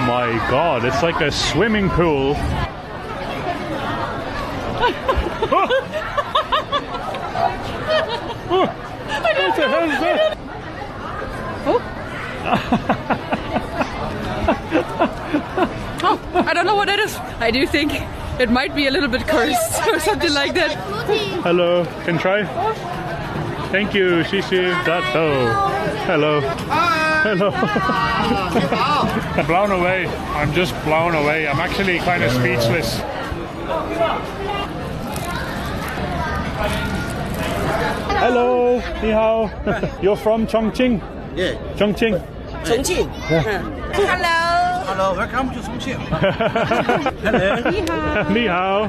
my god, it's like a swimming pool. What the hell is that? Oh, I don't know what that is. I do think it might be a little bit cursed or something like that. Hello, can try? Thank you, Shishi. Dato. Hello. Hello. Blown away. I'm just blown away. I'm actually kind of speechless. Hello, ni hao. You're from Chongqing? Yeah. Chongqing? Chongqing. Yeah. Hello. Hello, welcome to Chongqing. Ni hao.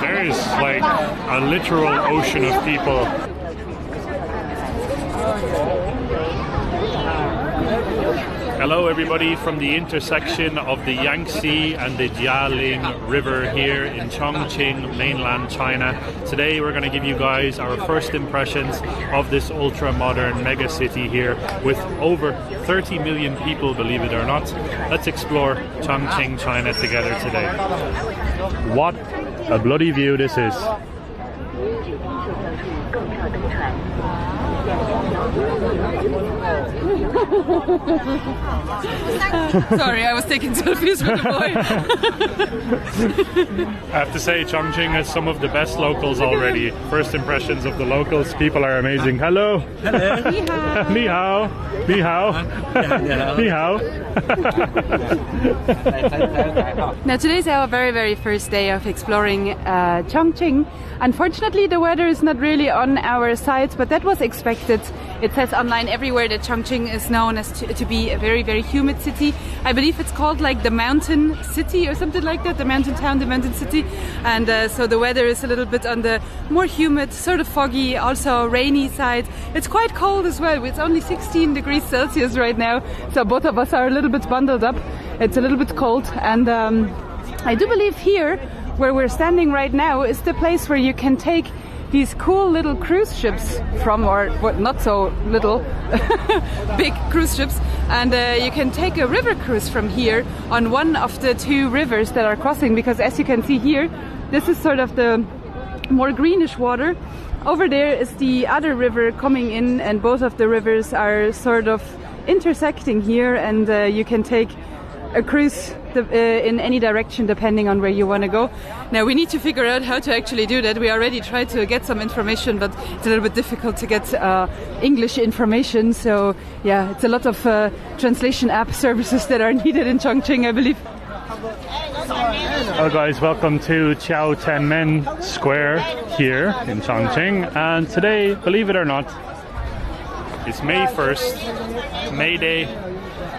There's like a literal ocean of people. Hello everybody from the intersection of the Yangtze and the Jialing River here in Chongqing, mainland China. Today we're going to give you guys our first impressions of this ultra-modern mega city here with over 30 million people, believe it or not. Let's explore Chongqing, China together today. What a bloody view this is. Sorry, I was taking selfies with the boy. I have to say, Chongqing has some of the best locals already. First impressions of the locals, people are amazing. Hello. Hello. Ni hao. Ni hao. Ni hao. Now today's our very first day of exploring Chongqing. Unfortunately the weather is not really on our side, but that was expected. It says online everywhere that Chongqing is known as to be a very humid city. I believe it's called like the mountain city or something like that, the mountain town, the mountain city. And so the weather is a little bit on the more humid, sort of foggy, also rainy side. It's quite cold as well. It's only 16 degrees Celsius right now, so both of us are a little bit bundled up. It's a little bit cold, and I do believe here where we're standing right now is the place where you can take these cool little cruise ships from, or what, not so little, big cruise ships, and you can take a river cruise from here on one of the two rivers that are crossing, because as you can see here, this is sort of the more greenish water. Over there is the other river coming in, and both of the rivers are sort of intersecting here, and you can take a cruise in any direction depending on where you want to go. Now we need to figure out how to actually do that. We already tried to get some information, but it's a little bit difficult to get English information, so yeah, it's a lot of translation app services that are needed in Chongqing, I believe. Hello guys, welcome to Qiao Tianmen Square here in Chongqing, and today, believe it or not, it's May 1st, May Day,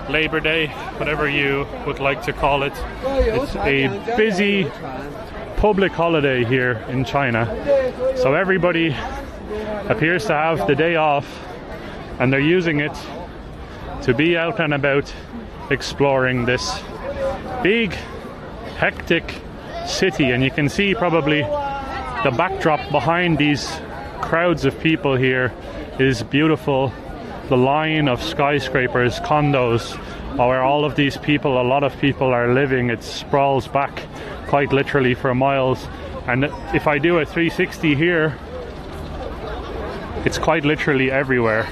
Labor Day, whatever you would like to call it. It's a busy public holiday here in China, so everybody appears to have the day off, and they're using it to be out and about exploring this big, hectic city. And you can see probably the backdrop behind these crowds of people here is beautiful. The line of skyscrapers, condos, where all of these people, a lot of people are living, it sprawls back quite literally for miles. And if I do a 360 here, it's quite literally everywhere.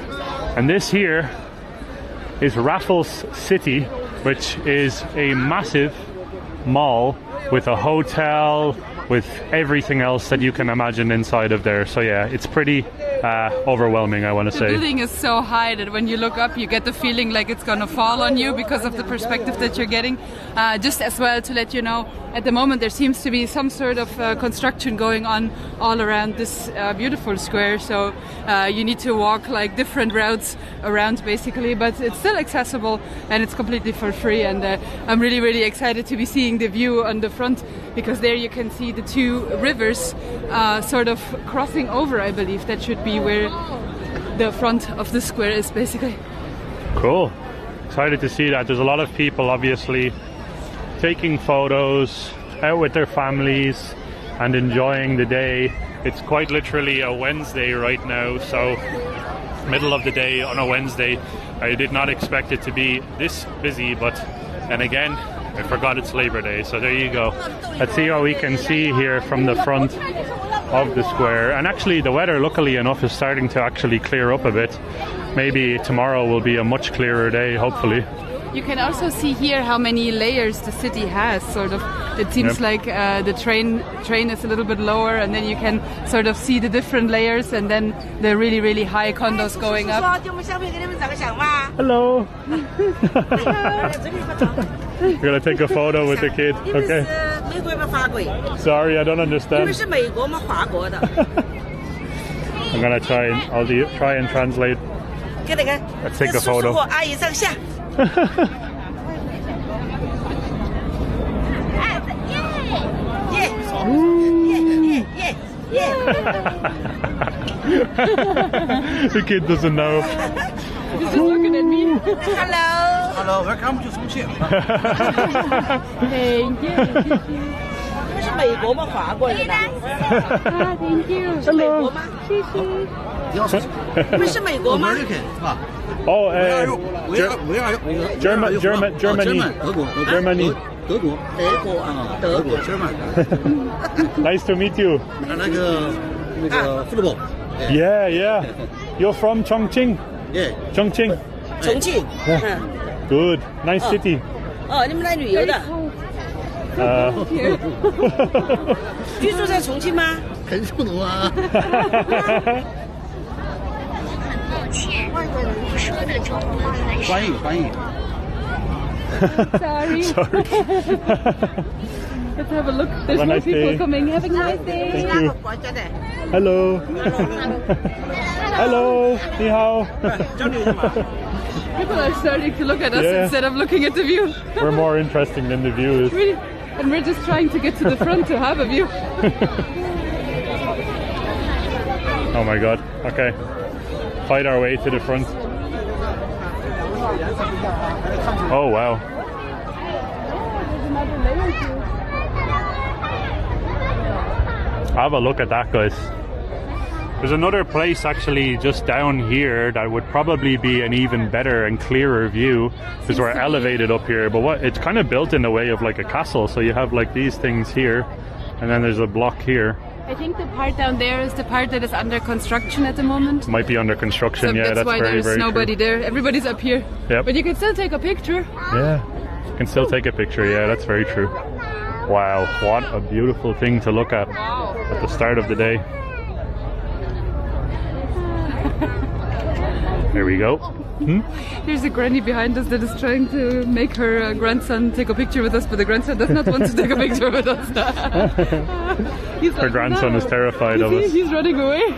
And this here is Raffles City, which is a massive mall with a hotel, with everything else that you can imagine inside of there. So yeah, it's pretty overwhelming, I want to say. The building is so high that when you look up you get the feeling like it's gonna fall on you because of the perspective that you're getting. Just as well to let you know, at the moment there seems to be some sort of construction going on all around this beautiful square, so you need to walk like different routes around basically, but it's still accessible and it's completely for free. And I'm really excited to be seeing the view on the front, because there you can see the two rivers sort of crossing over. I believe that should be where the front of the square is basically. Cool. Excited to see that. There's a lot of people obviously taking photos out with their families and enjoying the day. It's quite literally a Wednesday right now, so middle of the day on a Wednesday. I did not expect it to be this busy, but And again, I forgot it's Labor Day, so there you go. Let's see what we can see here from the front of the square. And actually the weather, luckily enough, is starting to actually clear up a bit. Maybe tomorrow will be a much clearer day, hopefully. You can also see here how many layers the city has, sort of. It seems like the train is a little bit lower, and then you can sort of see the different layers, and then the really, really high condos going up. Hello. You're gonna take a photo with the kid, okay? Sorry, I don't understand. I'm gonna try and try and translate. Let's take a photo. The kid doesn't know. He's just looking at me. Hello, welcome to Chongqing. Thank you. Thank you. Hello. American 是吧？ Oh, Where are you? Germany. 德国啊，德国 German。 Nice to meet you. 那个football。 Yeah. You're from Chongqing? Yeah. Chongqing. 重庆。 Good. Nice city. 哦，你们来旅游的？居住在重庆吗？很熟懂啊。翻译。Sorry. Let's have a look. There's more people coming. Have a nice day. Thank you. Hello. Hello. Ni hao. People are starting to look at us instead of looking at the view. We're more interesting than the view is. Really? And we're just trying to get to the front to have a view. Oh my god. Okay. Fight our way to the front. Oh wow. Have a look at that, guys. There's another place actually just down here that would probably be an even better and clearer view because we're elevated up here, but it's kind of built in the way of like a castle, so you have like these things here and then there's a block here. I think the part down there is the part that is under construction at the moment. Might be under construction, so yeah, that's why very, there's nobody true. there. Everybody's up here. Yep. But you can still take a picture. Yeah, you can still take a picture, yeah, that's very true. Wow, what a beautiful thing to look at at the start of the day. There we go. There's a granny behind us that is trying to make her grandson take a picture with us, but the grandson does not want to take a picture with us. Her grandson is terrified of us. He's running away.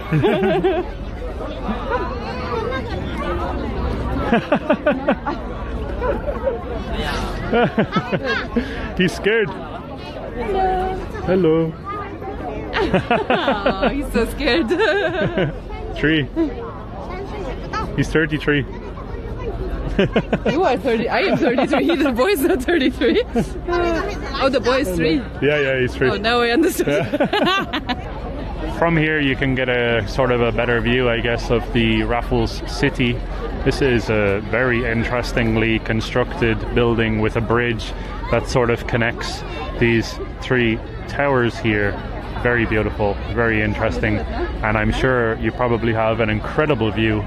He's scared. Hello. Oh, he's so scared. 3. He's 33. You are 30. I am 33. The boy's not 33. Oh, the boy is 3. Yeah, he's 3. Oh, now I understand. From here you can get a sort of a better view, I guess, of the Raffles city. This is a very interestingly constructed building with a bridge that sort of connects these 3 towers here. Very beautiful, very interesting, and I'm sure you probably have an incredible view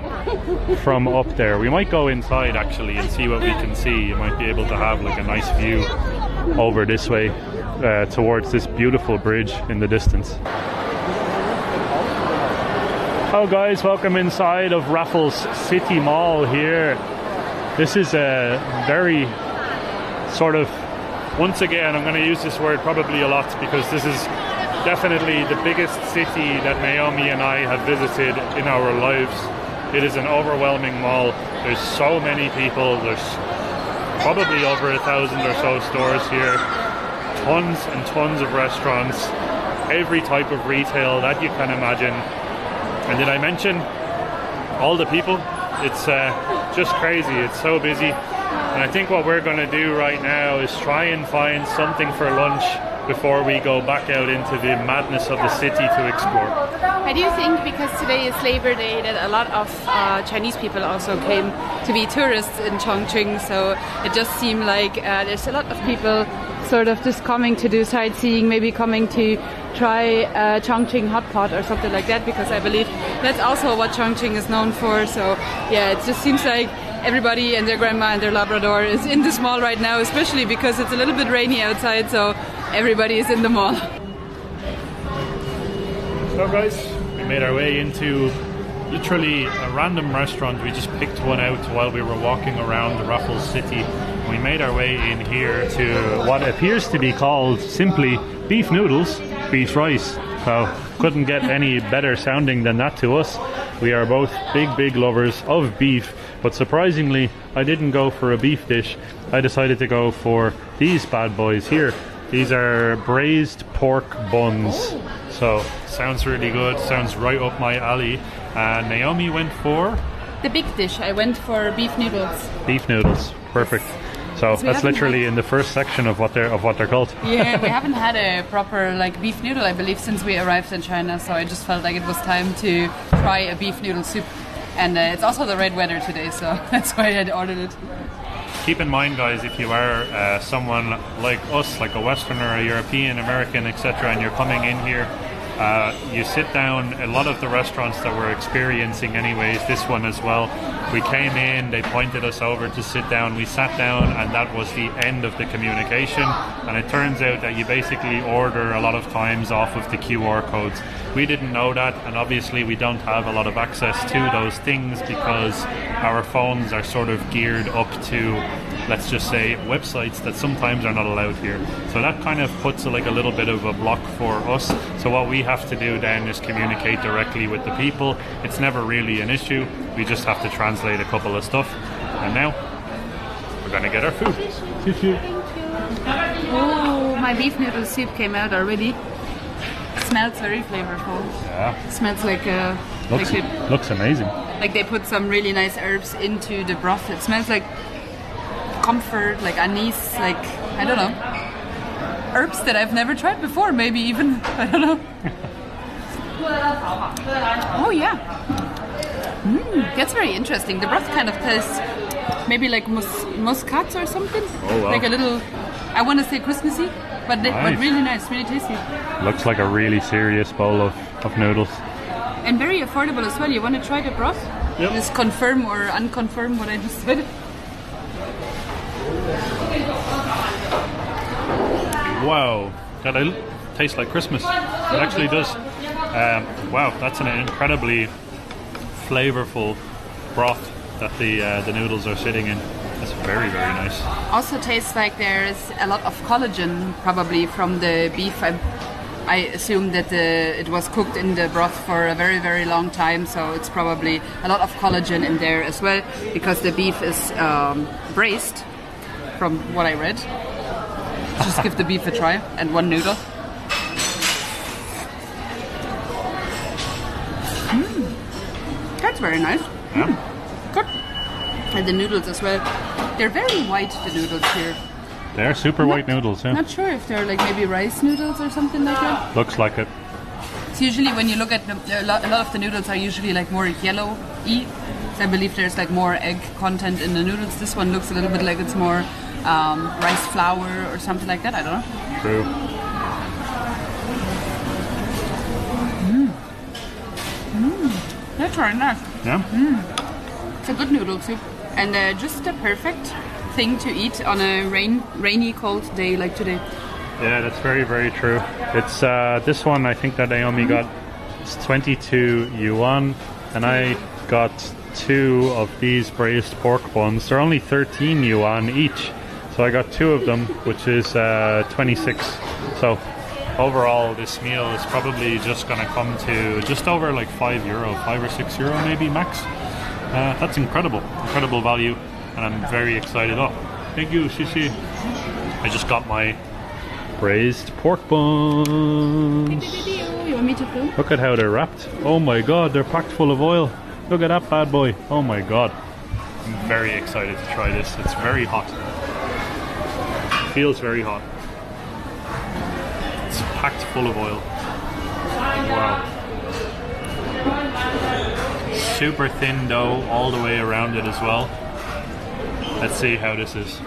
from up there. We might go inside actually and see what we can see. You might be able to have like a nice view over this way towards this beautiful bridge in the distance. Hello guys, welcome inside of Raffles City Mall here. This is a very sort of, once again I'm going to use this word probably a lot because this is definitely the biggest city that Naomi and I have visited in our lives. It is an overwhelming mall. There's so many people. There's probably over 1,000 or so stores here. Tons and tons of restaurants. Every type of retail that you can imagine. And did I mention all the people? It's just crazy. It's so busy. And I think what we're going to do right now is try and find something for lunch before we go back out into the madness of the city to explore. I do think because today is Labor Day that a lot of Chinese people also came to be tourists in Chongqing, so it just seemed like there's a lot of people sort of just coming to do sightseeing, maybe coming to try Chongqing hot pot or something like that, because I believe that's also what Chongqing is known for. So yeah, it just seems like everybody and their grandma and their Labrador is in this mall right now, especially because it's a little bit rainy outside, so everybody is in the mall. So guys, we made our way into literally a random restaurant. We just picked one out while we were walking around the Raffles City. We made our way in here to what appears to be called simply beef noodles, beef rice. So couldn't get any better sounding than that to us. We are both big lovers of beef, but surprisingly I didn't go for a beef dish. I decided to go for these bad boys here. These are braised pork buns. So sounds really good, sounds right up my alley. And Naomi went for the big dish. I went for beef noodles. Beef noodles, perfect. So that's literally in the first section of what they're called. Yeah, we haven't had a proper beef noodle, I believe, since we arrived in China. So I just felt like it was time to try a beef noodle soup. And it's also the right weather today, so that's why I ordered it. Keep in mind, guys, if you are someone like us, like a Westerner, a European, American, etc., and you're coming in here, you sit down. A lot of the restaurants that we're experiencing anyways, this one as well, we came in, they pointed us over to sit down, we sat down, and that was the end of the communication. And it turns out that you basically order a lot of times off of the QR codes. We didn't know that, and obviously we don't have a lot of access to those things because our phones are sort of geared up to, let's just say, websites that sometimes are not allowed here. So that kind of puts a little bit of a block for us. So what we have to do then is communicate directly with the people. It's never really an issue. We just have to translate a couple of stuff. And now we're gonna get our food. Oh, my beef noodle soup came out already. Smells very flavorful. Yeah. Smells like looks amazing. Like they put some really nice herbs into the broth. It smells like comfort, like anise, I don't know, herbs that I've never tried before, maybe even, I don't know. Oh yeah, that's very interesting. The broth kind of tastes maybe like muscat or something. Oh, wow. Like a little, I want to say Christmassy, but really nice, really tasty. Looks like a really serious bowl of noodles. And very affordable as well. You want to try the broth? Yep. Just confirm or unconfirm what I just said. Wow, that tastes like Christmas. It actually does. Wow, that's an incredibly flavorful broth that the noodles are sitting in. That's very nice. Also tastes like there's a lot of collagen probably from the beef. I assume that it was cooked in the broth for a very long time, so it's probably a lot of collagen in there as well, because the beef is braised, from what I read. Just give the beef a try, and one noodle. That's very nice. Yeah. Good. And the noodles as well. They're very white, the noodles here. They're super white noodles, yeah. Not sure if they're maybe rice noodles or something like that. Looks like it. It's usually when you look at them, a lot of the noodles are usually more yellow-y. So I believe there's more egg content in the noodles. This one looks a little bit like it's more rice flour or something like that. I don't know. True. That's very nice. Yeah. It's a good noodle soup, and just a perfect thing to eat on a rainy, cold day like today. Yeah, that's very true. It's this one I think that Naomi got. It's 22 yuan, and I got 2 of these braised pork buns. They're only 13 yuan each, so I got 2 of them, which is 26. So overall, this meal is probably just going to come to just over €5, €5 or €6 maybe max. That's incredible value, and I'm very excited. Oh, thank you, Shishi. I just got my braised pork buns. You want me to film? Look at how they're wrapped. Oh my god, they're packed full of oil. Look at that bad boy. Oh my god. I'm very excited to try this. It's very hot. Feels very hot. packed full of oil. Wow. Super thin dough all the way around it as well. Let's see how this is.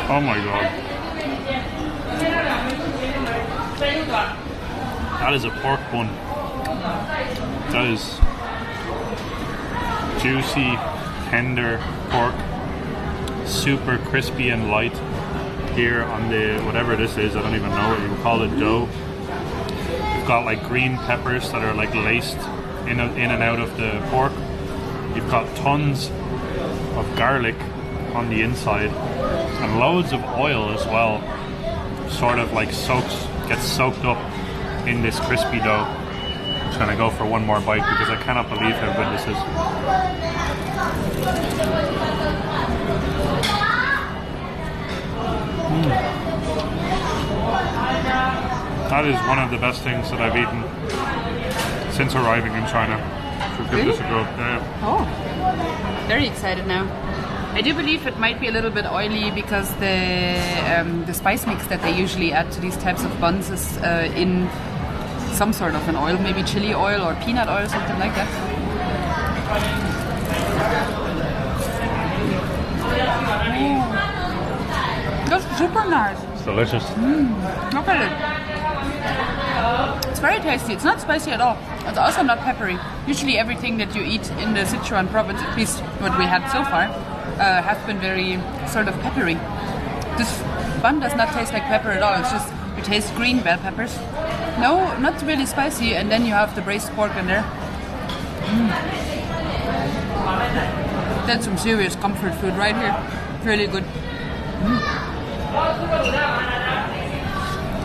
Oh my god. That is a pork bun. That is juicy, tender pork. Super crispy and light here on the, whatever this is, I don't even know what you would call it, dough. You've got like green peppers that are like laced in and out of the pork. You've got tons of garlic on the inside and loads of oil as well, sort of like gets soaked up in this crispy dough. I'm just gonna go for one more bite because I cannot believe how good this is. That is one of the best things that I've eaten since arriving in China. So give this a go. Yeah. Oh, very excited now. I do believe it might be a little bit oily because the spice mix that they usually add to these types of buns is in some sort of an oil, maybe chili oil or peanut oil, something like that. That's super nice. It's delicious. Look at it. It's very tasty. It's not spicy at all. It's also not peppery. Usually everything that you eat in the Sichuan province, at least what we had so far, has been very sort of peppery. This bun does not taste like pepper at all. It's just, you taste green bell peppers. No, not really spicy, and then you have the braised pork in there. That's some serious comfort food right here. Really good.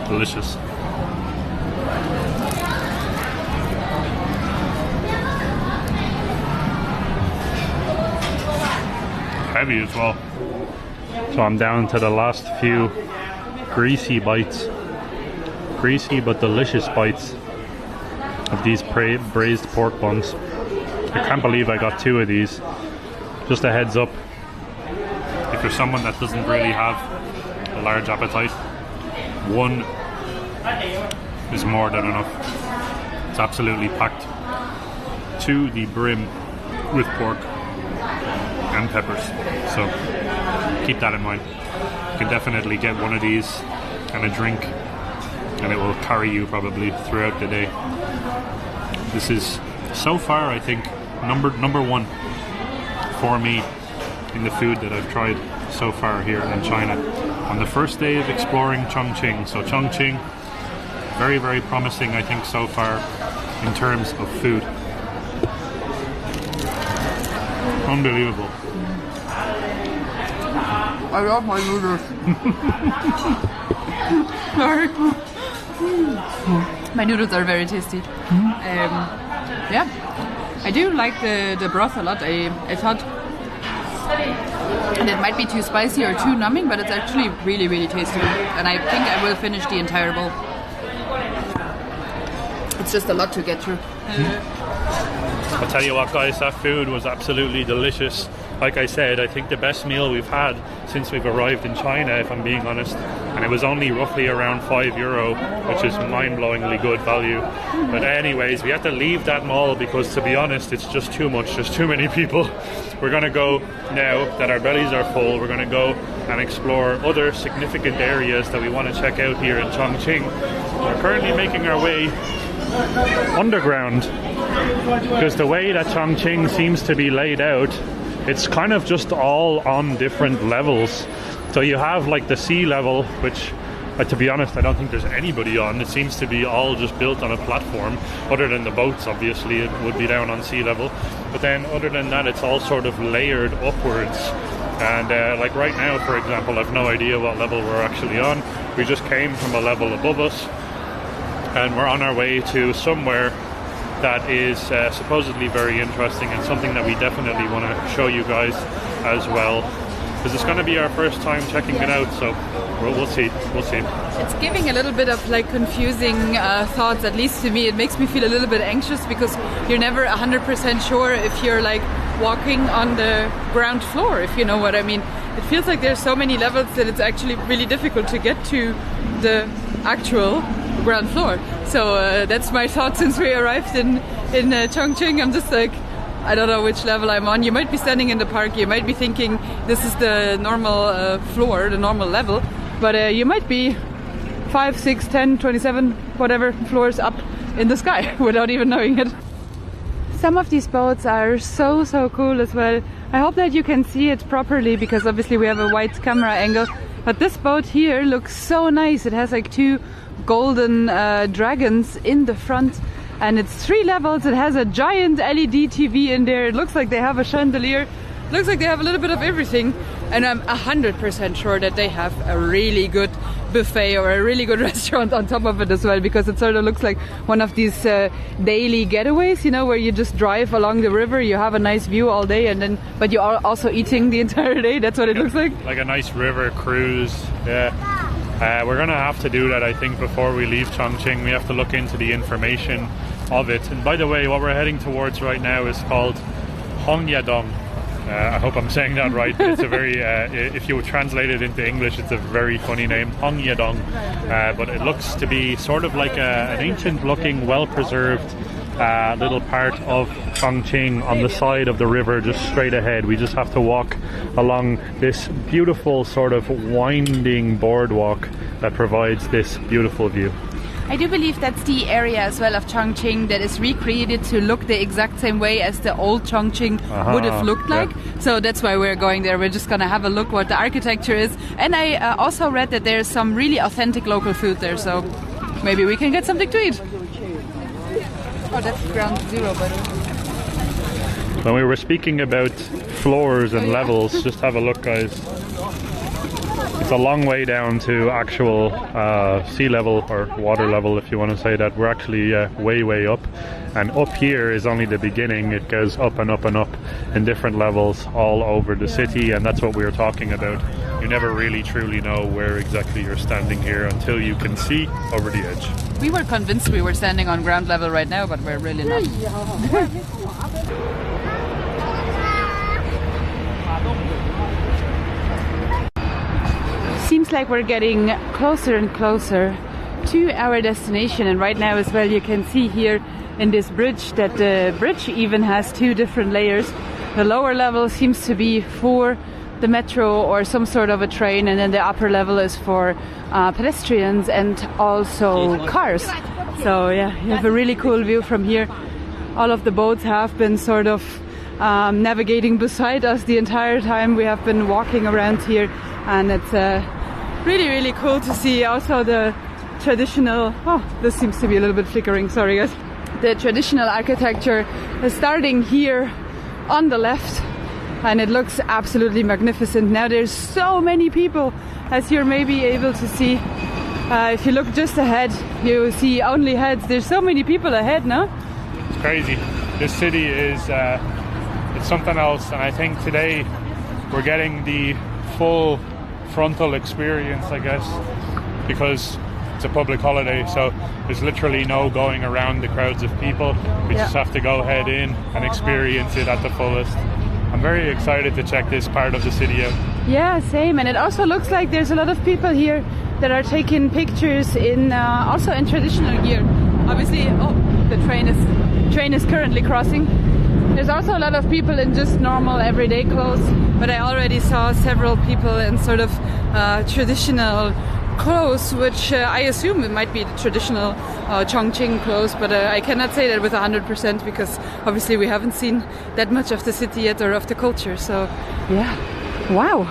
Delicious. Heavy as well. So I'm down to the last few greasy bites. Greasy but delicious bites of these braised pork buns. I can't believe I got 2 of these. Just a heads up, if you're someone that doesn't really have a large appetite, 1 is more than enough. It's absolutely packed to the brim with pork and peppers, so keep that in mind. You can definitely get 1 of these and a drink and it will carry you probably throughout the day. This is so far, I think, number 1 for me in the food that I've tried so far here in China on the first day of exploring Chongqing. So Chongqing, very, very promising, I think, so far in terms of food. Unbelievable. I love my noodles. Sorry. My noodles are very tasty. Yeah, I do like the broth a lot. I thought and it might be too spicy or too numbing, but it's actually really, really tasty. And I think I will finish the entire bowl. It's just a lot to get through. I'll tell you what, guys, that food was absolutely delicious. Like I said, I think the best meal we've had since we've arrived in China, if I'm being honest. And it was only roughly around €5, which is mind-blowingly good value. But anyways, we had to leave that mall because, to be honest, it's just too much. There's too many people. We're going to go, now that our bellies are full, we're going to go and explore other significant areas that we want to check out here in Chongqing. We're currently making our way underground because the way that Chongqing seems to be laid out, it's kind of just all on different levels. So you have like the sea level, which to be honest I don't think there's anybody on. It seems to be all just built on a platform, other than the boats obviously, it would be down on sea level. But then other than that, it's all sort of layered upwards. And like right now, for example, I've no idea what level we're actually on. We just came from a level above us and we're on our way to somewhere that is supposedly very interesting and something that we definitely want to show you guys as well, because it's going to be our first time checking it out. So we'll see. We'll see. It's giving a little bit of like confusing thoughts, at least to me. It makes me feel a little bit anxious because you're never 100% sure if you're like walking on the ground floor, if you know what I mean. It feels like there's so many levels that it's actually really difficult to get to the actual ground floor. So that's my thought since we arrived in Chongqing. I'm just like, I don't know which level I'm on. You might be standing in the park, you might be thinking this is the normal floor, the normal level, but you might be 5, 6, 10, 27, whatever floors up in the sky without even knowing it. Some of these boats are so cool as well. I hope that you can see it properly because obviously we have a wide camera angle, but this boat here looks so nice. It has like 2 golden dragons in the front. And it's 3 levels. It has a giant LED TV in there. It looks like they have a chandelier. It looks like they have a little bit of everything. And I'm 100% sure that they have a really good buffet or a really good restaurant on top of it as well, because it sort of looks like one of these daily getaways, you know, where you just drive along the river, you have a nice view all day, and then but you are also eating the entire day. That's what it looks like. Like a nice river cruise. Yeah. We're going to have to do that, I think, before we leave Chongqing. We have to look into the information of it. And by the way, what we're heading towards right now is called Hongyadong. I hope I'm saying that right, but it's a very, if you translate it into English, it's a very funny name, Hongyadong. But it looks to be sort of like an ancient-looking, well-preserved little part of Chongqing on the side of the river, just straight ahead. We just have to walk along this beautiful sort of winding boardwalk that provides this beautiful view. I do believe that's the area as well of Chongqing that is recreated to look the exact same way as the old Chongqing would have looked like. Yeah. So that's why we're going there. We're just going to have a look what the architecture is. And I also read that there's some really authentic local food there, so maybe we can get something to eat. Oh, that's ground zero, but... When we were speaking about floors and levels, just have a look, guys. It's a long way down to actual sea level or water level, if you want to say that. We're actually way up, and up here is only the beginning. It goes up and up and up in different levels all over the city, and that's what we were talking about. You never really truly know where exactly you're standing here until you can see over the edge. We were convinced we were standing on ground level right now, but we're really not. Seems like we're getting closer and closer to our destination, and right now as well you can see here in this bridge that the bridge even has 2 different layers. The lower level seems to be for the metro or some sort of a train, and then the upper level is for pedestrians and also cars. So yeah, you have a really cool view from here. All of the boats have been sort of navigating beside us the entire time we have been walking around here, and it's really cool to see also the traditional, this seems to be a little bit flickering, sorry guys. The traditional architecture is starting here on the left, and it looks absolutely magnificent. Now there's so many people, as you're maybe able to see. If you look just ahead, you see only heads. There's so many people ahead, no? It's crazy. This city is it's something else, and I think today we're getting the full frontal experience, I guess, because it's a public holiday, so there's literally no going around the crowds of people. We just have to go head in and experience it at the fullest. I'm very excited to check this part of the city out. Yeah, same. And it also looks like there's a lot of people here that are taking pictures in also in traditional gear. Obviously, the train is currently crossing. There's also a lot of people in just normal everyday clothes, but I already saw several people in sort of traditional clothes, which I assume it might be the traditional Chongqing clothes, but I cannot say that with 100% because obviously we haven't seen that much of the city yet or of the culture. So yeah, wow,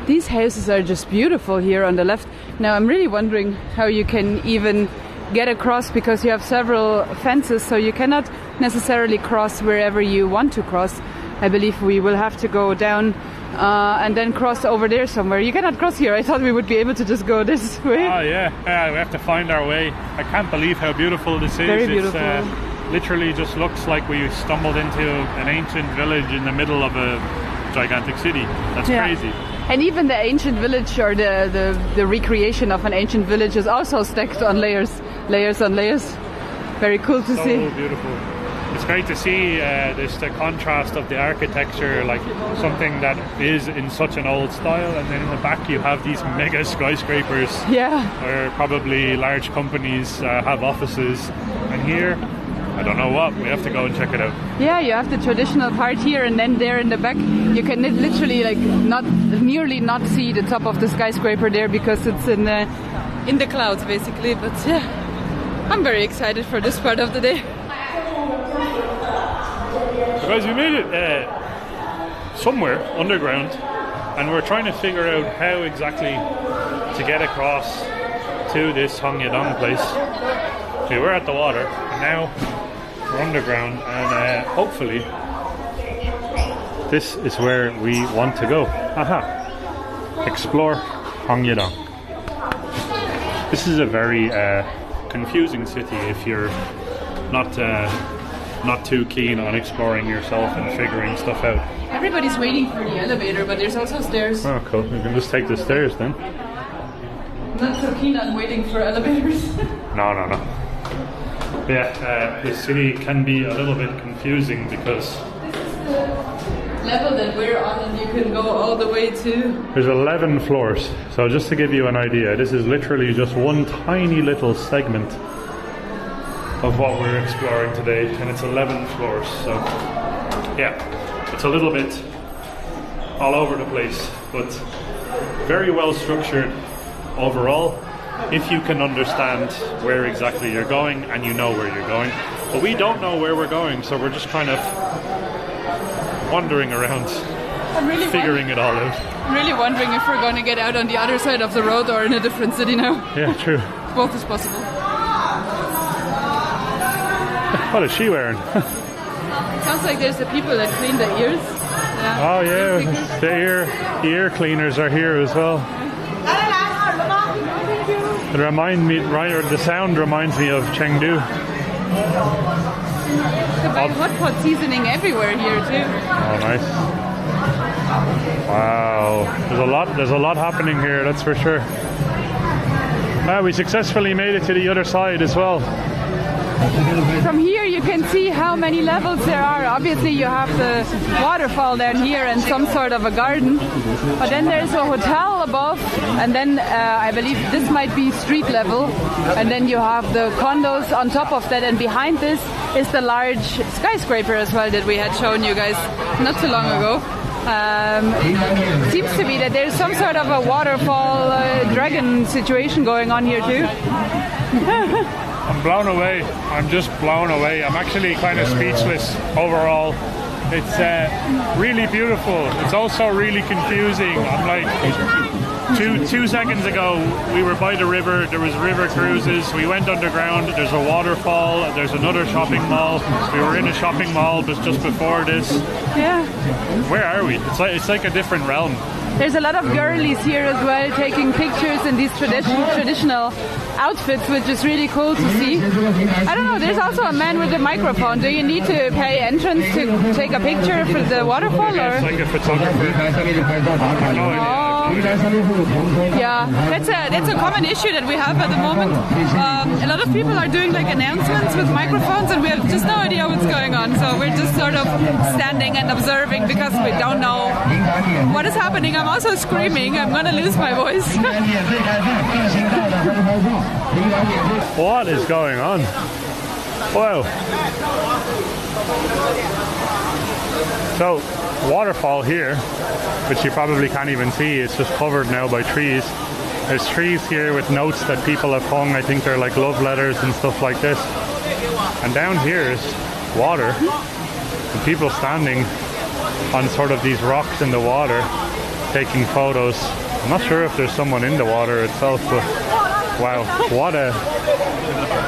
these houses are just beautiful here on the left. Now I'm really wondering how you can even get across, because you have several fences, so you cannot necessarily cross wherever you want to cross. I believe we will have to go down and then cross over there somewhere. You cannot cross here. I thought we would be able to just go this way. Oh yeah, we have to find our way. I can't believe how beautiful this is. Very beautiful. It literally just looks like we stumbled into an ancient village in the middle of a gigantic city. That's crazy. And even the ancient village, or the recreation of an ancient village, is also stacked on layers on layers. Very cool to see. So beautiful. It's great to see the contrast of the architecture, like something that is in such an old style, and then in the back you have these mega skyscrapers. Yeah. Where probably large companies have offices, and here, I don't know what, we have to go and check it out. Yeah, you have the traditional part here, and then there in the back you can literally like nearly not see the top of the skyscraper there because it's in the clouds basically. But yeah, I'm very excited for this part of the day. So guys, we made it somewhere underground, and we're trying to figure out how exactly to get across to this Hongyadong place. We were at the water, and now we're underground, and hopefully this is where we want to go. Aha! Explore Hongyadong. This is a very confusing city if you're not too keen on exploring yourself and figuring stuff out. Everybody's waiting for the elevator, but there's also stairs. Oh, cool. We can just take the stairs then. I'm not so keen on waiting for elevators. No. Yeah, the city can be a little bit confusing because this is the level that we're on, and you can go all the way to... There's 11 floors. So just to give you an idea, this is literally just one tiny little segment of what we're exploring today, and it's 11 floors. So yeah, it's a little bit all over the place, but very well structured overall, if you can understand where exactly you're going and you know where you're going. But we don't know where we're going, so we're just kind of wandering around, figuring it all out. I'm really wondering if we're going to get out on the other side of the road or in a different city now. Yeah, true. Both is possible. What is she wearing? Sounds like there's the people that clean the ears. Yeah. Oh yeah, the ear cleaners are here as well. It the sound reminds me of Chengdu. You can buy hot pot seasoning everywhere here too. Oh, nice. Wow, there's a lot happening here, that's for sure. We successfully made it to the other side as well. From here you can see how many levels there are. Obviously you have the waterfall down here and some sort of a garden, but then there's a hotel above, and then I believe this might be street level, and then you have the condos on top of that, and behind this is the large skyscraper as well that we had shown you guys not too long ago. Seems to be that there's some sort of a waterfall dragon situation going on here too. I'm blown away. I'm just blown away. I'm actually kind of speechless overall. It's really beautiful. It's also really confusing. I'm like, two seconds ago we were by the river. There was river cruises. We went underground. There's a waterfall. There's another shopping mall. We were in a shopping mall just before this. Yeah. Where are we? It's like a different realm. There's a lot of girlies here as well, taking pictures in these traditional outfits, which is really cool to see. I don't know, there's also a man with a microphone. Do you need to pay entrance to take a picture for the waterfall? Or? It's like a photographer. Yeah, that's a common issue that we have at the moment. A lot of people are doing like announcements with microphones, and we have just no idea what's going on. So we're just sort of standing and observing because we don't know what is happening. I'm also screaming. I'm gonna lose my voice. What is going on? Wow. So, waterfall here, which you probably can't even see. It's just covered now by trees. There's trees here with notes that people have hung. I think they're like love letters and stuff like this. And down here is water. And people standing on sort of these rocks in the water, taking photos. I'm not sure if there's someone in the water itself, but wow, what a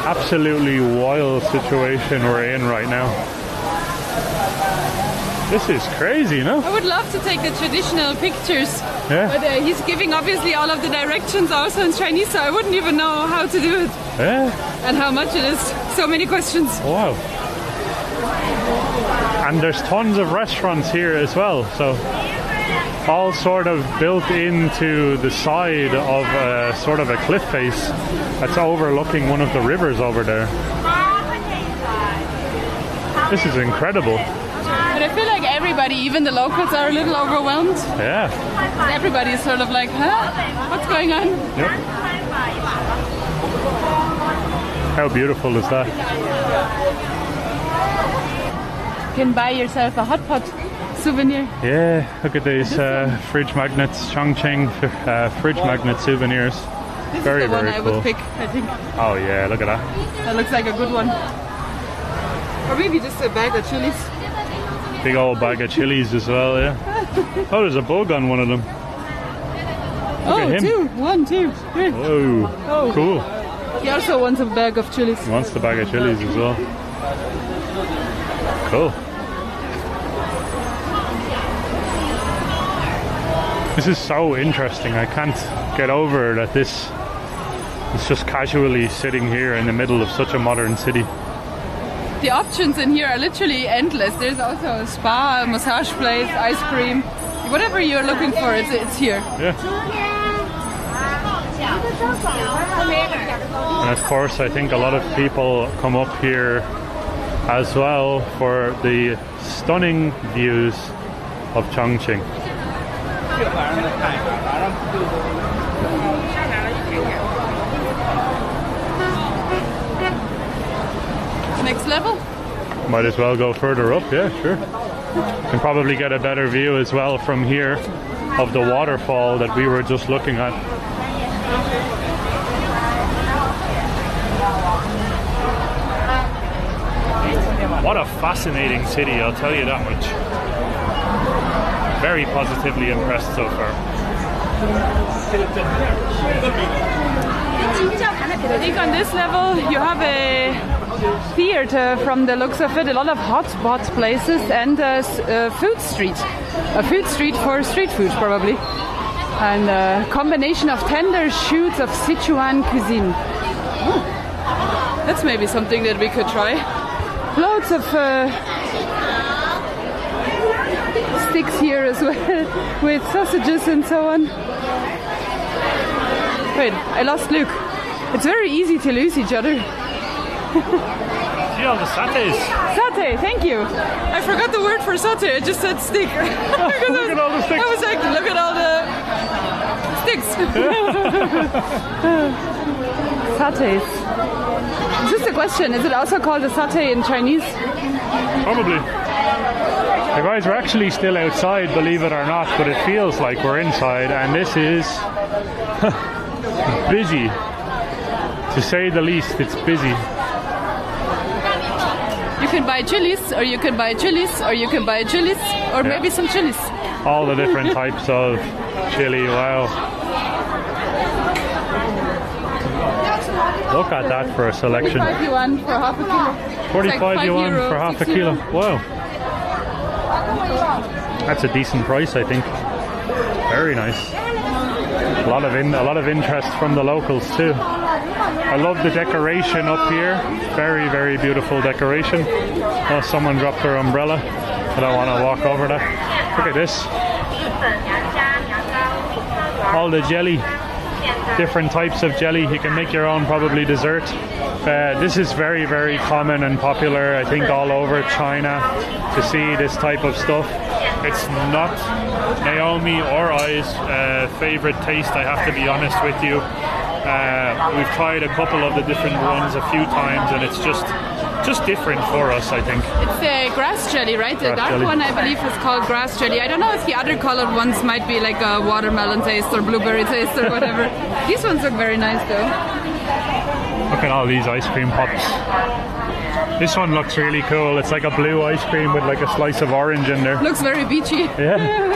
absolutely wild situation we're in right now. This is crazy, no? I would love to take the traditional pictures, yeah. But he's giving obviously all of the directions also in Chinese, so I wouldn't even know how to do it. Yeah. And how much it is. So many questions. Wow. And there's tons of restaurants here as well, so all sort of built into the side of sort of a cliff face that's overlooking one of the rivers over there. This is incredible. But I feel like everybody, even the locals, are a little overwhelmed. Yeah. Everybody is sort of like, huh? What's going on? Yep. How beautiful is that? You can buy yourself a hot pot souvenir. Yeah, look at these fridge magnets, Chongqing fridge magnet souvenirs. This very, is the one very I cool. would pick, I think. Oh yeah, look at that. That looks like a good one. Or maybe just a bag of chilies. Big old bag of chilies as well, yeah. Oh, there's a bug on one of them. Look at him. Two. 1, 2, 3. Whoa, Oh. cool. He also wants a bag of chilies. He wants the bag of chilies as well. Cool. This is so interesting. I can't get over that this is just casually sitting here in the middle of such a modern city. The options in here are literally endless. There's also a spa, a massage place, ice cream. Whatever you're looking for, it's here. Yeah. And of course, I think a lot of people come up here as well for the stunning views of Chongqing. Next level? Might as well go further up, yeah, sure. Can probably get a better view as well from here of the waterfall that we were just looking at. What a fascinating city, I'll tell you that much. Very positively impressed so far. I think on this level you have a theater from the looks of it, a lot of hotspot places, and a food street. A food street for street food, probably. And a combination of tender shoots of Sichuan cuisine. Ooh. That's maybe something that we could try. Loads of sticks here as well, with sausages and so on. Wait, I lost Luke. It's very easy to lose each other. See all the satay. Satay, thank you. I forgot the word for satay, I just said stick. Look at all the sticks. I was like, look at all the sticks. Satays. Just a question, is it also called a satay in Chinese? Probably. The guys are actually still outside, believe it or not, but it feels like we're inside, and this is busy. To say the least, it's busy. You can buy chilies, or you can buy chilies, or you can buy chilies, or maybe some chilies. All the different types of chili, wow. Look at that for a selection. 45 yuan for half a kilo. 45 yuan for half a kilo. Wow. That's a decent price, I think. Very nice. A lot of interest from the locals too. I love the decoration up here. Very, very beautiful decoration. Oh, someone dropped their umbrella. I don't want to walk over that. Look at this. All the jelly. Different types of jelly. You can make your own probably dessert. This is very, very common and popular, I think, all over China to see this type of stuff. It's not Naomi or I's favorite taste, I have to be honest with you. We've tried a couple of the different ones a few times, and it's just different for us, I think. It's the grass jelly, right? The dark jelly. one, I believe, is called grass jelly. I don't know if the other colored ones might be like a watermelon taste or blueberry taste or whatever. These ones look very nice, though. Look at all these ice cream pops. This one looks really cool. It's like a blue ice cream with like a slice of orange in there. Looks very beachy. Yeah.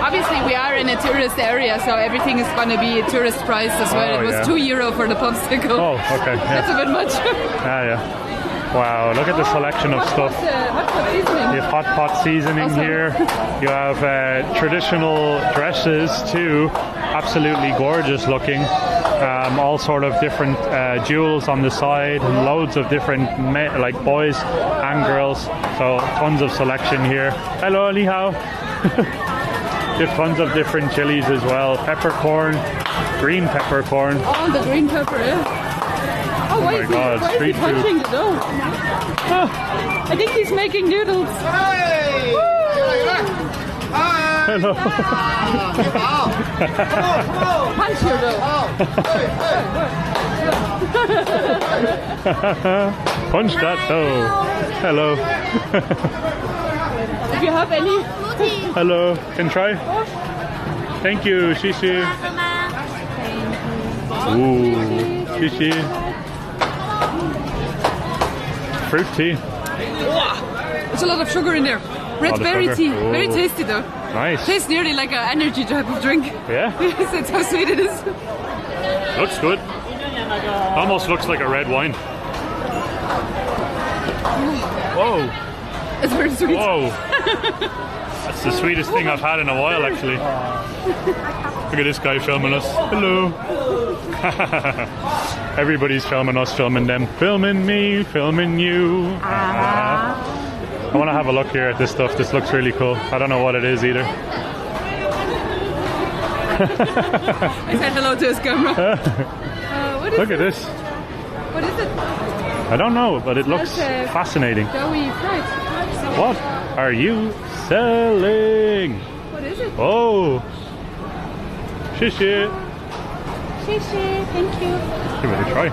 Obviously, we are in a tourist area, so everything is going to be tourist priced as well. Oh, it was yeah. €2 for the popsicle. Oh, okay. Yeah. That's a bit much. Yeah. Wow, look at the selection of stuff. Hot pot seasoning. You have hot pot seasoning here. You have traditional dresses too. Absolutely gorgeous looking. All sort of different jewels on the side. Loads of different like boys and girls. So tons of selection here. Hello, Li Hao. Tons of different chilies as well. Peppercorn, green peppercorn. Oh, the green pepper, yeah. Oh, my God, why street is he punching the dough? Oh, I think he's making noodles. Hello. Punch your dough. Punch that dough. Hello. If you have any. Hello. Can try? Thank you, Shishi. Ooh, Shishi. Fruit tea. There's a lot of sugar in there. Red berry tea. Ooh. Very tasty though. Nice. Tastes nearly like an energy type of drink. Yeah? Yes, that's how sweet it is. Looks good. Almost looks like a red wine. Whoa. It's very sweet. Whoa. That's the sweetest thing I've had in a while, actually. Look at this guy filming us. Hello. Everybody's filming us, filming them. Filming me, filming you. I want to have a look here at this stuff. This looks really cool. I don't know what it is either. I said hello to his camera. What is Look at this. What is it? I don't know, but it looks That's, fascinating. Doughy fried. What are you selling? What is it? Oh. Shishi. Shishi, thank you. Give it a try.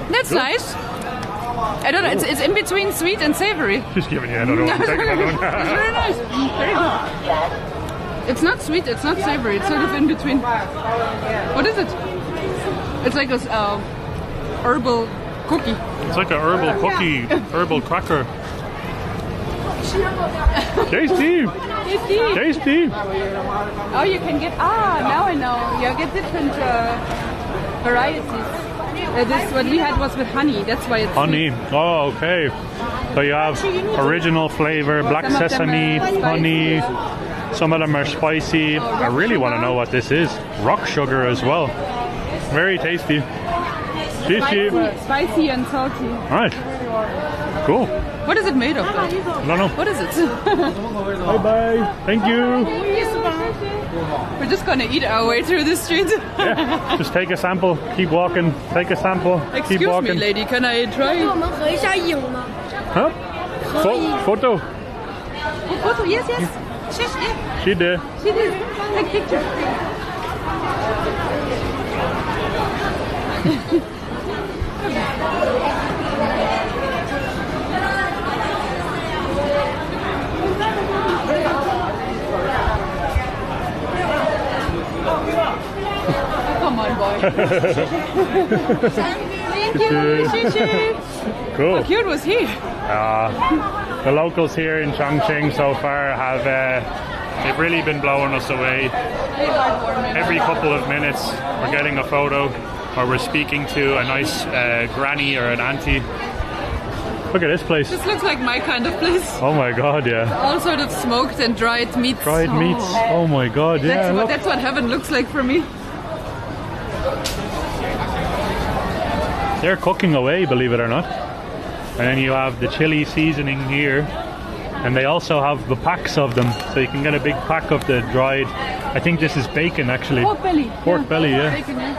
That's nice. I don't know, it's in between sweet and savory. Just giving you another one. Take another one. It's very nice. Very good. It's not sweet, it's not savory, it's sort of in between. What is it? It's like a herbal cookie. It's like a herbal cookie, herbal cracker. Tasty! Tasty! Oh, you can get, now I know. You get different varieties. This what we had was with honey, that's why it's Honey. sweet. Oh, okay. So you have original flavor, black Some of them sesame, are honey. Some of them are spicy. I really want to know what this is. Rock sugar as well. Very tasty. Shishi. Spicy and salty. Alright. Cool. What is it made of though? I don't know. What is it? Bye bye. Thank you. We're just gonna eat our way through the street. Yeah. Just take a sample. Keep walking. Take a sample. Keep Excuse me, walking. lady, can I try? Huh? Photo. Photo, yes, yes. Yes, yeah. She did. She did. Take picture. Come on, boy. Thank you. Cool. How cute was he? The locals here in Chongqing so far have they've really been blowing us away. Every couple of minutes we're getting a photo or we're speaking to a nice granny or an auntie. Look at this place. This looks like my kind of place. Oh my god, yeah. All sort of smoked and dried meats. Dried meats. Oh my god, yeah. That's what heaven looks like for me. They're cooking away, believe it or not. And then you have the chili seasoning here. And they also have the packs of them. So you can get a big pack of the dried. I think this is bacon actually. Pork belly. Pork belly, yeah. Bacon, yeah.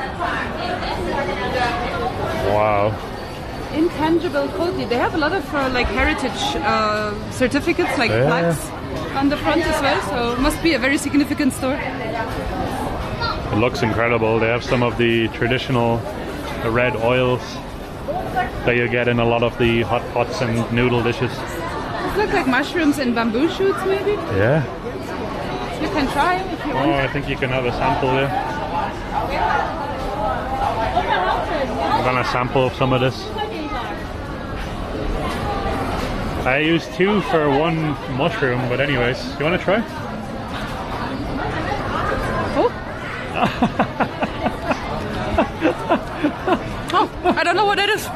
Wow. Intangible quality. They have a lot of like heritage certificates, like plaques on the front as well. So it must be a very significant store. It looks incredible. They have some of the traditional red oils that you get in a lot of the hot pots and noodle dishes. This looks like mushrooms and bamboo shoots, maybe. Yeah. You can try if you want. Oh, I think you can have a sample there. I'm gonna sample some of this. I used 2 for 1 mushroom, but anyways, you wanna try? Oh. Oh, I don't know what it is.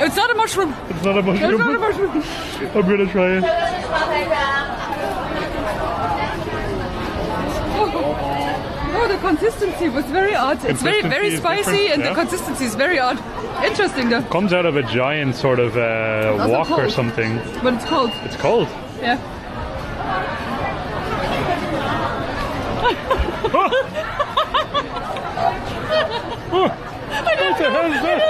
It's not a mushroom. It's not a mushroom. It's not a mushroom. I'm gonna try it. Oh, the consistency was very odd. It's very, very spicy, and the consistency is very odd. Interesting though. Comes out of a giant sort of wok or something. But it's cold. It's cold. Yeah. What the hell is that?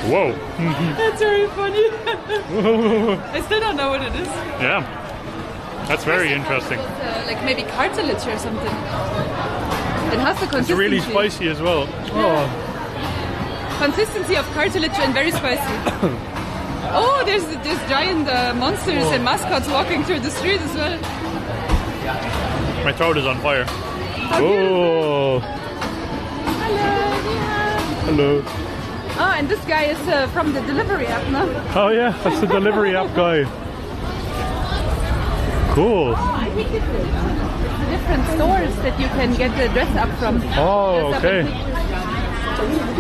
Whoa. That's very funny. I still don't know what it is. Yeah. That's very interesting. Like maybe cartilage or something. It has the consistency. It's really spicy as well. Oh. Consistency of cartilage and very spicy. Oh, there's giant monsters and mascots walking through the street as well. My throat is on fire. Oh. Hello. Oh, and this guy is from the delivery app, no? Oh yeah, that's the delivery app guy. Cool. Oh, I think it's the different stores that you can get the dress up from. Oh, okay.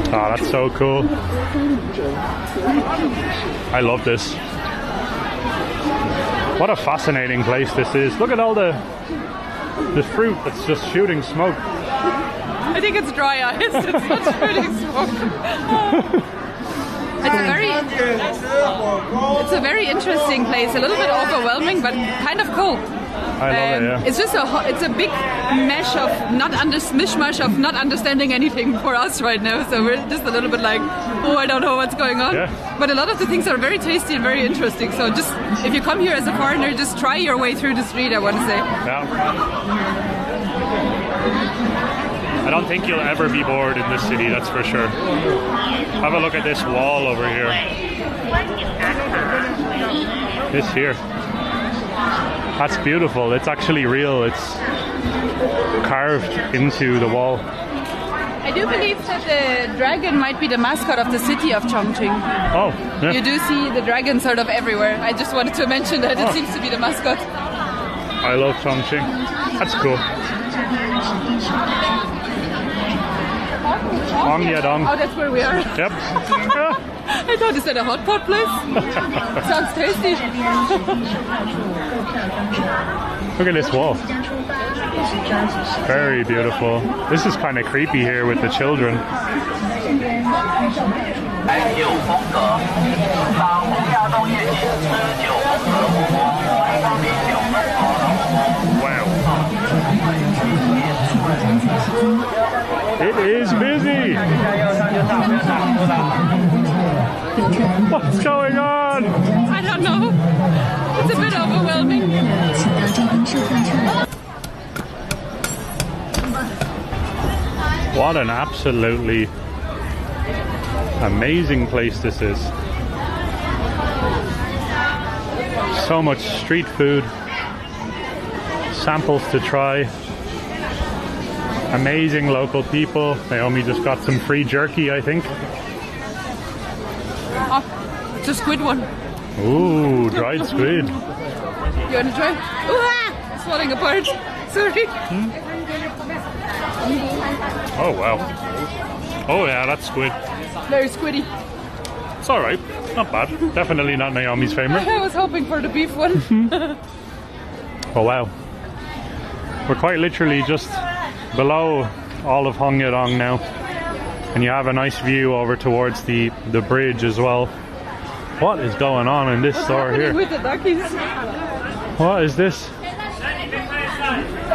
Oh, that's so cool. I love this. What a fascinating place this is. Look at all the fruit that's just shooting smoke. I think it's dry ice. It's not shooting smoke. It's a very interesting place. A little bit overwhelming, but kind of cool. I love it, yeah. It's just it's a big mishmash of not understanding anything for us right now. So we're just a little bit like, oh, I don't know what's going on. Yeah. But a lot of the things are very tasty and very interesting. So just if you come here as a foreigner, just try your way through the street, I want to say. Yeah. I don't think you'll ever be bored in this city, that's for sure. Have a look at this wall over here. This here. That's beautiful. It's actually real. It's carved into the wall. I do believe that the dragon might be the mascot of the city of Chongqing. Oh, yeah. You do see the dragon sort of everywhere. I just wanted to mention that it seems to be the mascot. I love Chongqing. That's cool. Hongyadong. Oh, that's where we are. Yep. I thought, is that a hot pot place? Sounds tasty. Look at this wall. Very beautiful. This is kind of creepy here with the children. Wow. It is busy. What's going on? I don't know. It's a bit overwhelming. What an absolutely amazing place this is. So much street food, samples to try, amazing local people. Naomi just got some free jerky, I think. Oh, it's a squid one. Ooh, dried squid. You want to try? Ooh, it's falling apart. Sorry. Oh wow. Oh yeah, that's squid. Very squiddy. It's alright. Not bad. Definitely not Naomi's favourite. I was hoping for the beef one. Oh wow. We're quite literally just below all of Hongyadong now. And you have a nice view over towards the bridge as well. What is going on in this store here? With the duckies? What is this?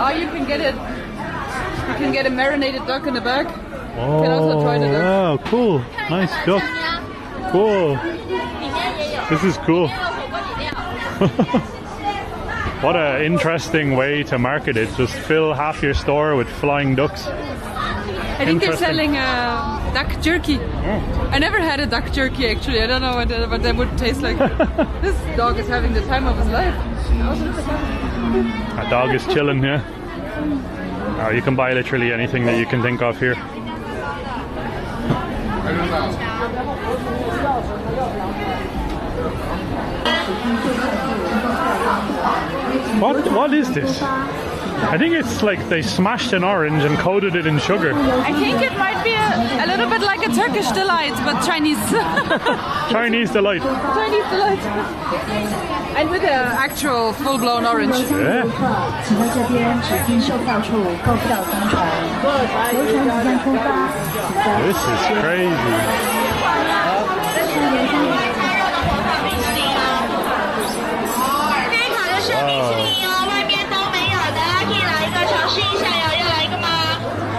Oh, you can get it. You can get a marinated duck in the bag. Oh, You can also try the duck. wow, cool. Nice duck. Cool. This is cool. What an interesting way to market it. Just fill half your store with flying ducks. I think they're selling duck jerky. Oh. I never had a duck jerky actually. I don't know what that would taste like. This dog is having the time of his life. A dog is chilling, yeah. Oh, you can buy literally anything that you can think of here. What is this? I think it's like they smashed an orange and coated it in sugar. I think it might be a little bit like a Turkish delight, but Chinese. Chinese delight. Chinese delight. And with an actual full-blown orange. Yeah. This is crazy.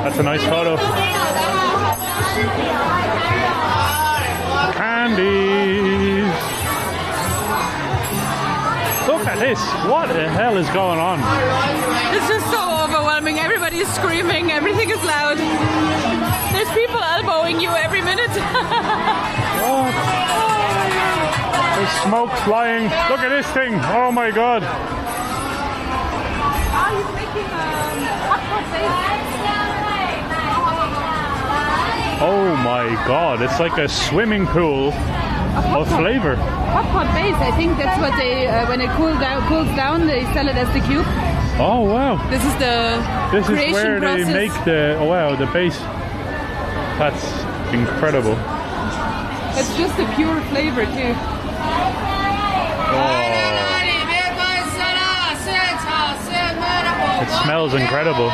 That's a nice photo. Candies. Look at this. What the hell is going on? It's just so overwhelming. Everybody is screaming. Everything is loud. There's people elbowing you every minute. What? There's smoke flying. Look at this thing. Oh my god. He's making hot face. Oh my god, it's like a swimming pool of flavor. Hot pot base, I think that's what they, when it cools down, they sell it as the cube. Oh wow. This is the creation where process. They make the, oh wow, the base. That's incredible. It's just a pure flavor too. Oh. It smells incredible.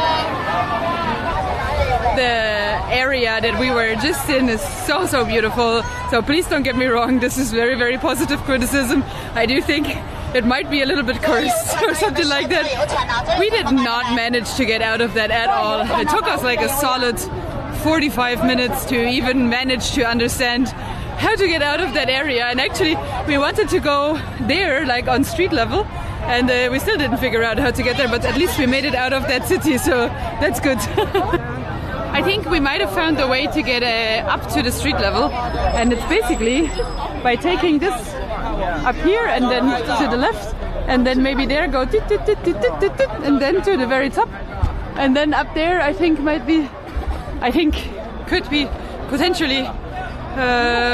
The area that we were just in is so beautiful. So please don't get me wrong, this is very positive criticism. I do think it might be a little bit cursed or something like that. We did not manage to get out of that at all. It took us like a solid 45 minutes to even manage to understand how to get out of that area. And actually we wanted to go there like on street level, and we still didn't figure out how to get there, but at least we made it out of that city, so that's good. I think we might have found a way to get up to the street level, and it's basically by taking this up here and then to the left, and then maybe there go and then to the very top, and then up there could be potentially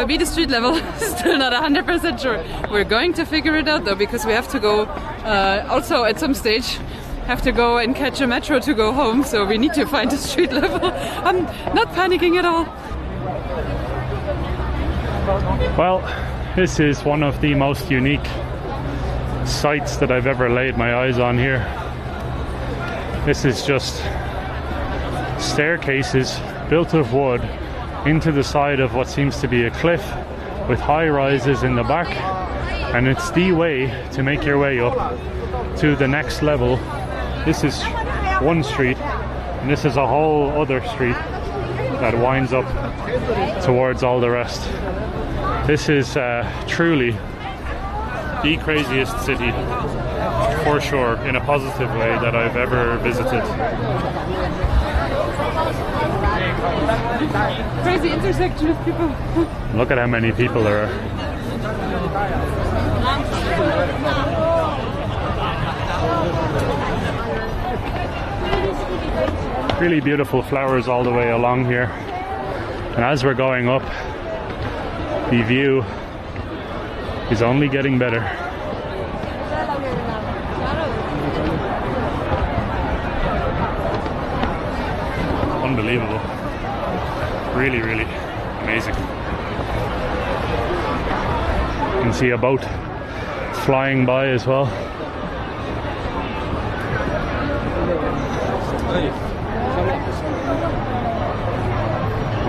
be the street level. Still not 100% sure. We're going to figure it out though, because we have to go also at some stage have to go and catch a metro to go home, so we need to find a street level. I'm not panicking at all. Well, this is one of the most unique sites that I've ever laid my eyes on here. This is just staircases built of wood into the side of what seems to be a cliff with high rises in the back, and it's the way to make your way up to the next level. This is one street, and this is a whole other street that winds up towards all the rest. This is truly the craziest city, for sure, in a positive way, that I've ever visited. Crazy intersection of people. Look at how many people there are. Really beautiful flowers all the way along here, and as we're going up, the view is only getting better. Unbelievable. Really amazing. You can see a boat flying by as well.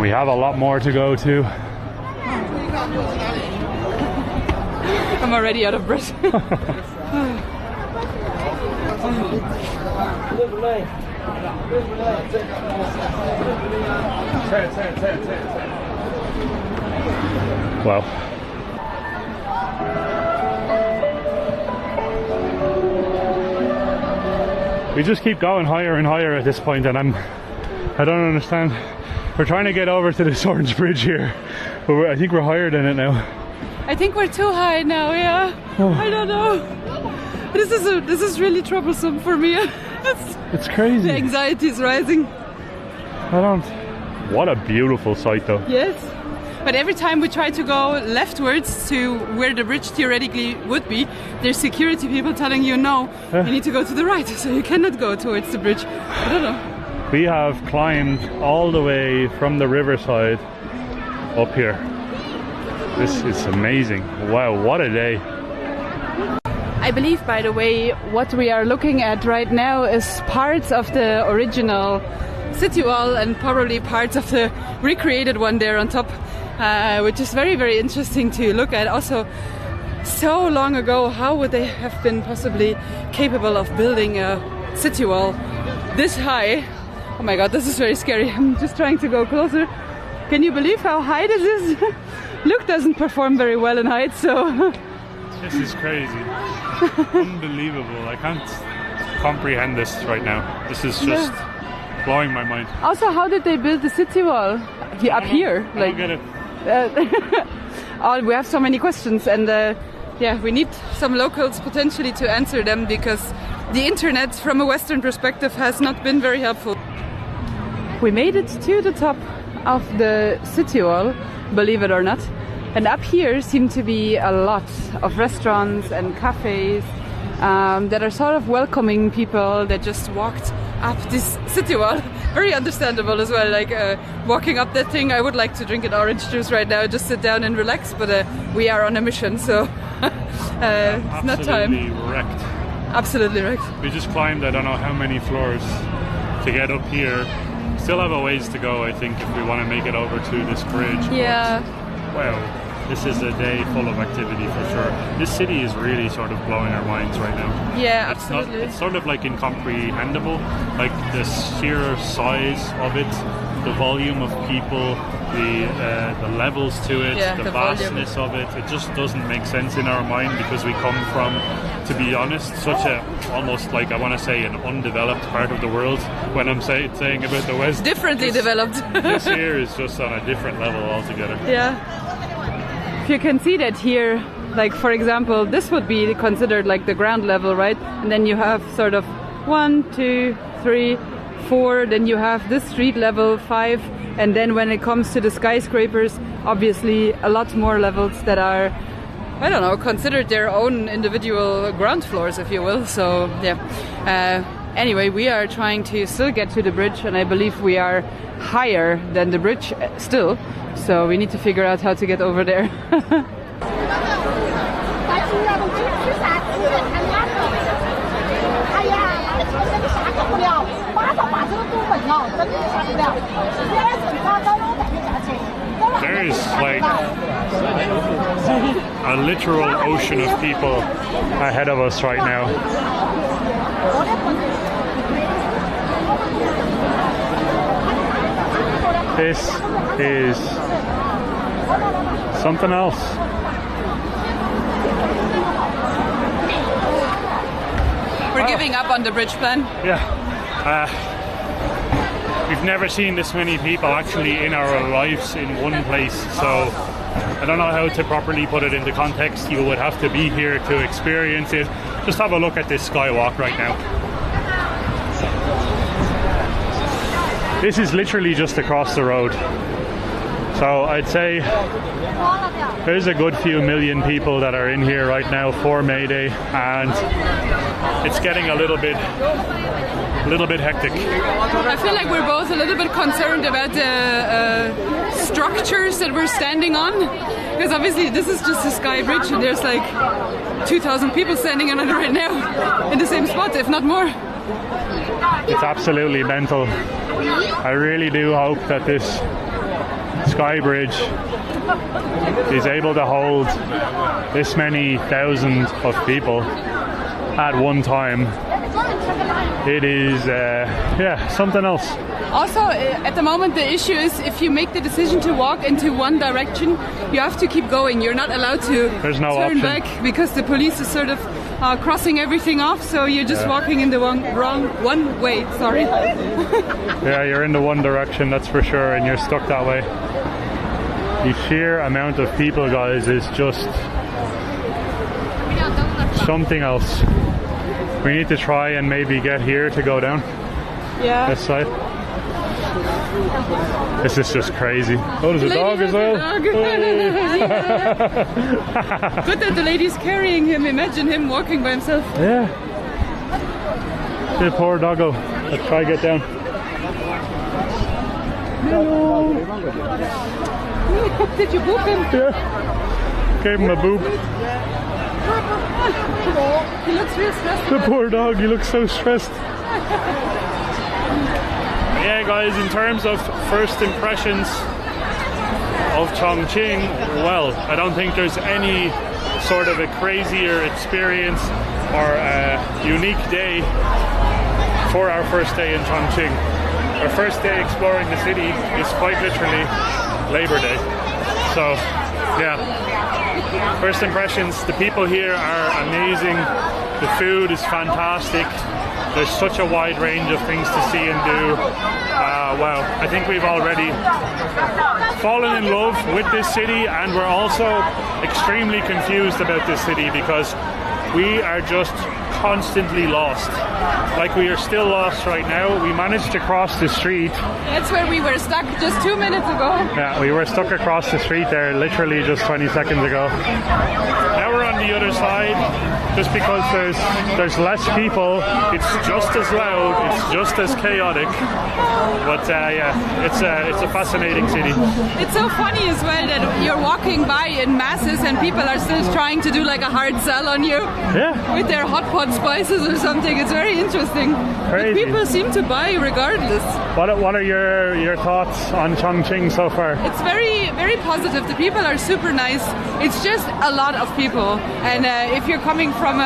We have a lot more to go to. I'm already out of breath. Wow. We just keep going higher and higher at this point, and I don't understand. We're trying to get over to this orange bridge here, but I think we're higher than it now. I think we're too high now, yeah. Oh. I don't know. This is really troublesome for me. It's crazy. The anxiety is rising. What a beautiful sight though. Yes. But every time we try to go leftwards to where the bridge theoretically would be, there's security people telling you, no, you need to go to the right, so you cannot go towards the bridge. I don't know. We have climbed all the way from the riverside up here. This is amazing. Wow, what a day. I believe, by the way, what we are looking at right now is parts of the original city wall and probably parts of the recreated one there on top, which is very, very interesting to look at. Also, so long ago, how would they have been possibly capable of building a city wall this high? Oh my god, this is very scary. I'm just trying to go closer. Can you believe how high this is? Luke doesn't perform very well in height, so... This is crazy. Unbelievable. I can't comprehend this right now. This is just blowing my mind. Also, how did they build the city wall? Up here? I don't get it. We have so many questions, and yeah, we need some locals potentially to answer them, because the internet from a Western perspective has not been very helpful. We made it to the top of the city wall, believe it or not. And up here seem to be a lot of restaurants and cafes that are sort of welcoming people that just walked up this city wall. Very understandable as well, like walking up that thing. I would like to drink an orange juice right now, just sit down and relax, but we are on a mission, so it's not time. Absolutely wrecked. Absolutely wrecked. We just climbed I don't know how many floors to get up here. Still have a ways to go, I think, if we want to make it over to this bridge. Yeah. But, well, this is a day full of activity for sure. This city is really sort of blowing our minds right now. Yeah, absolutely. It's sort of like incomprehensible, like the sheer size of it, the volume of people, the levels to it, the vastness of it. It just doesn't make sense in our mind, because we come from, to be honest, such a almost like, I want to say, an undeveloped part of the world. When I'm saying about the West, differently developed. This here is just on a different level altogether. Yeah. You can see that here, like for example, this would be considered like the ground level, right? And then you have sort of 1, 2, 3, 4, then you have this street level 5, and then when it comes to the skyscrapers, obviously a lot more levels that are, I don't know, considered their own individual ground floors, if you will. So yeah. Anyway, we are trying to still get to the bridge, and I believe we are higher than the bridge still. So we need to figure out how to get over there. There is like a literal ocean of people ahead of us right now. This is something else. We're giving up on the bridge plan. Yeah. We've never seen this many people actually in our lives in one place, so I don't know how to properly put it into context. You would have to be here to experience it. Just have a look at this skywalk right now. This is literally just across the road. So I'd say there's a good few million people that are in here right now for May Day, and it's getting a little bit hectic. I feel like we're both a little bit concerned about the structures that we're standing on, because obviously this is just a sky bridge and there's like 2,000 people standing on it right now in the same spot, if not more. It's absolutely mental. I really do hope that this sky bridge is able to hold this many thousands of people at one time. It is, something else. Also, at the moment, the issue is if you make the decision to walk into one direction, you have to keep going. You're not allowed to turn back, because the police is sort of crossing everything off, so you're just walking in the one way, sorry. Yeah, you're in the one direction, that's for sure, and you're stuck that way. The sheer amount of people, guys, is just something else. We need to try and maybe get here to go down this side. This is just crazy. Oh, there's a dog as well. Good that the lady's carrying him. Imagine him walking by himself. Yeah. The poor doggo. Let's try to get down. No. Did you boop him? Yeah. Gave him a boop. He looks real stressed. The poor dog, he looks so stressed. Yeah, guys, in terms of first impressions of Chongqing, well, I don't think there's any sort of a crazier experience or a unique day for our first day in Chongqing. Our first day exploring the city is quite literally Labor Day. So, yeah, first impressions, the people here are amazing, the food is fantastic, there's such a wide range of things to see and do. Wow, I think we've already fallen in love with this city, and we're also extremely confused about this city because we are just constantly lost. Like, we are still lost right now. We managed to cross the street. That's where we were stuck just 2 minutes ago. Yeah, we were stuck across the street there literally just 20 seconds ago. Now we're on the other side. Just because there's less people, it's just as loud, it's just as chaotic. But yeah, it's a fascinating city. It's so funny as well that you're walking by in masses and people are still trying to do like a hard sell on you. Yeah. With their hot pot spices or something. It's very interesting. Crazy. But people seem to buy regardless. What are your thoughts on Chongqing so far? It's very, very positive. The people are super nice. It's just a lot of people. And if you're coming from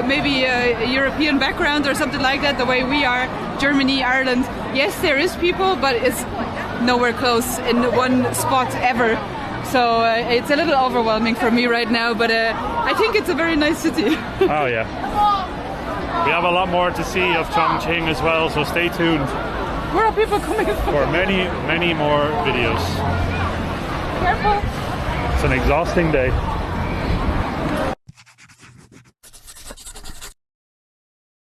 maybe a European background or something like that, the way we are, Germany, Ireland, yes, there is people, but it's nowhere close in one spot ever. So it's a little overwhelming for me right now, but I think it's a very nice city. Oh yeah. We have a lot more to see of Chongqing as well, so stay tuned. Where are people coming from? For many, many more videos. Careful. It's an exhausting day.